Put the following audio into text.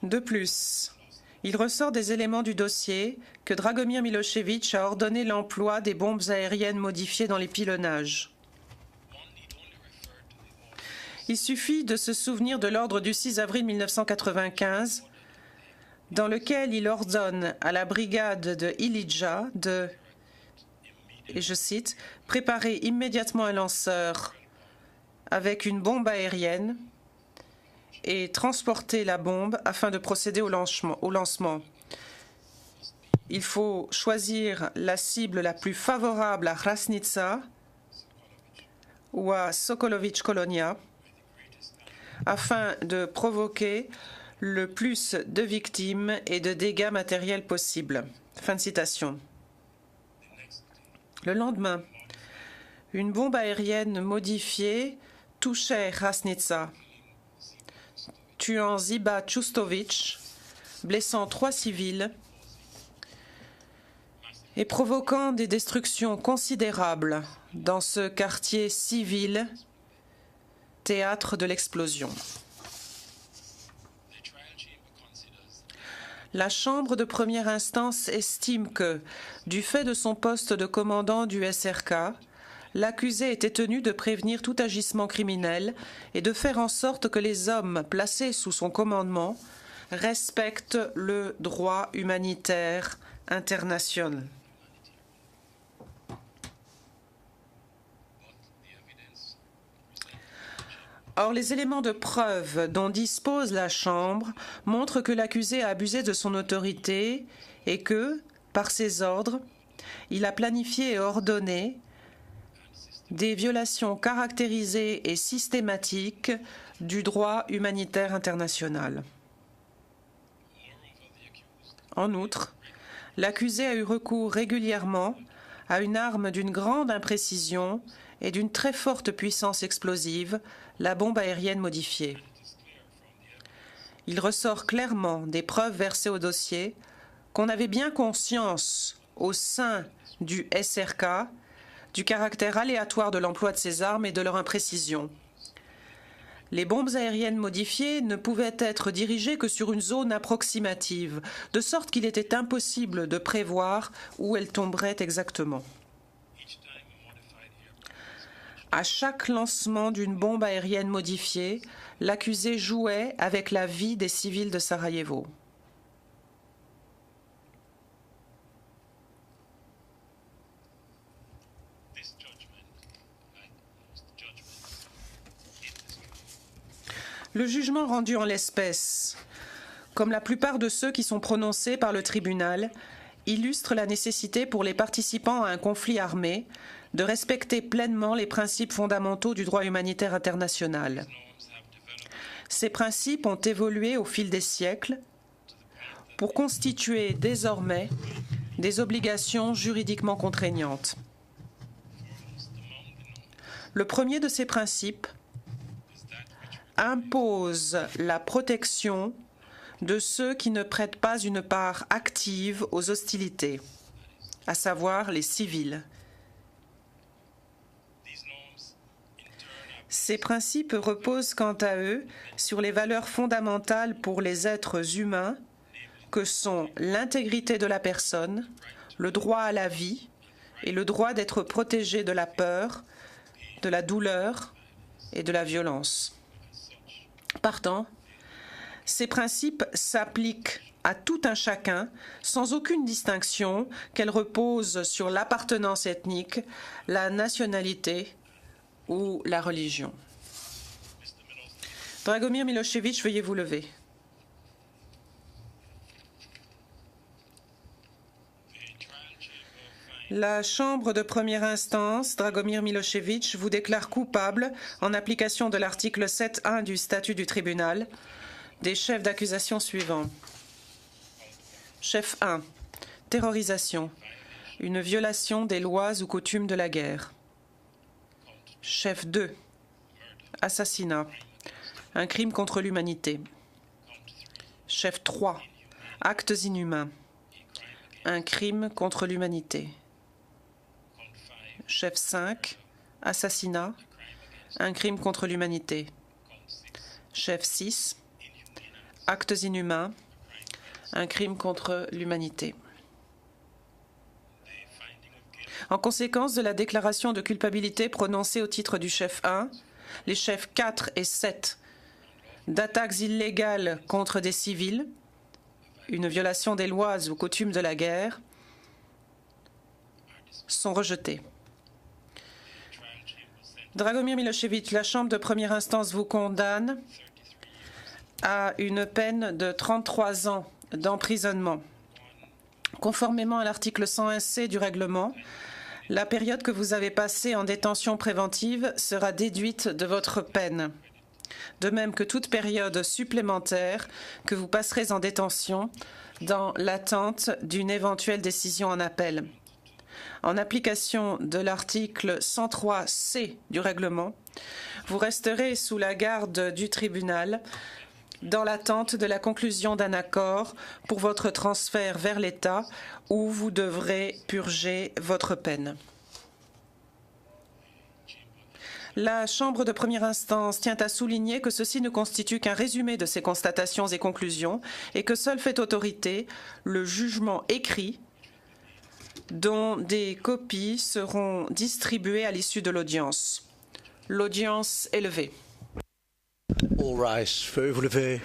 De plus, il ressort des éléments du dossier que Dragomir Milošević a ordonné l'emploi des bombes aériennes modifiées dans les pilonnages. Il suffit de se souvenir de l'ordre du 6 avril 1995, dans lequel il ordonne à la brigade de Ilidja de, et je cite, « préparer immédiatement un lanceur avec une bombe aérienne et transporter la bombe afin de procéder au lancement. Il faut choisir la cible la plus favorable à Hrasnica ou à Sokolović Kolonia afin de provoquer le plus de victimes et de dégâts matériels possibles. » Fin de citation. Le lendemain, une bombe aérienne modifiée touchait Hrasnica, tuant Ziba Čustović, blessant 3 civils et provoquant des destructions considérables dans ce quartier civil, théâtre de l'explosion. La Chambre de première instance estime que, du fait de son poste de commandant du SRK, l'accusé était tenu de prévenir tout agissement criminel et de faire en sorte que les hommes placés sous son commandement respectent le droit humanitaire international. Or, les éléments de preuve dont dispose la Chambre montrent que l'accusé a abusé de son autorité et que, par ses ordres, il a planifié et ordonné des violations caractérisées et systématiques du droit humanitaire international. En outre, l'accusé a eu recours régulièrement à une arme d'une grande imprécision et d'une très forte puissance explosive, la bombe aérienne modifiée. Il ressort clairement des preuves versées au dossier qu'on avait bien conscience au sein du SRK du caractère aléatoire de l'emploi de ces armes et de leur imprécision. Les bombes aériennes modifiées ne pouvaient être dirigées que sur une zone approximative, de sorte qu'il était impossible de prévoir où elles tomberaient exactement. À chaque lancement d'une bombe aérienne modifiée, l'accusé jouait avec la vie des civils de Sarajevo. Le jugement rendu en l'espèce, comme la plupart de ceux qui sont prononcés par le tribunal, illustre la nécessité pour les participants à un conflit armé de respecter pleinement les principes fondamentaux du droit humanitaire international. Ces principes ont évolué au fil des siècles pour constituer désormais des obligations juridiquement contraignantes. Le premier de ces principes impose la protection de ceux qui ne prêtent pas une part active aux hostilités, à savoir les civils. Ces principes reposent quant à eux sur les valeurs fondamentales pour les êtres humains que sont l'intégrité de la personne, le droit à la vie et le droit d'être protégé de la peur, de la douleur et de la violence. Partant, ces principes s'appliquent à tout un chacun sans aucune distinction, qu'elle repose sur l'appartenance ethnique, la nationalité ou la religion. Dragomir Milošević, veuillez vous lever. La Chambre de première instance, Dragomir Milošević, vous déclare coupable, en application de l'article 7.1 du statut du tribunal, des chefs d'accusation suivants. Chef 1. Terrorisation. Une violation des lois ou coutumes de la guerre. Chef 2. Assassinat. Un crime contre l'humanité. Chef 3. Actes inhumains. Un crime contre l'humanité. Chef 5. Assassinat. Un crime contre l'humanité. Chef 6. actes inhumains, un crime contre l'humanité. En conséquence de la déclaration de culpabilité prononcée au titre du chef 1, les chefs 4 et 7 d'attaques illégales contre des civils, une violation des lois ou coutumes de la guerre, sont rejetés. Dragomir Milošević, la Chambre de première instance vous condamne à une peine de 33 ans d'emprisonnement. Conformément à l'article 101C du règlement, la période que vous avez passée en détention préventive sera déduite de votre peine. De même que toute période supplémentaire que vous passerez en détention dans l'attente d'une éventuelle décision en appel. En application de l'article 103C du règlement, vous resterez sous la garde du tribunal dans l'attente de la conclusion d'un accord pour votre transfert vers l'État où vous devrez purger votre peine. La Chambre de première instance tient à souligner que ceci ne constitue qu'un résumé de ces constatations et conclusions et que seul fait autorité le jugement écrit dont des copies seront distribuées à l'issue de l'audience. L'audience est levée. All rise. Veuillez vous lever.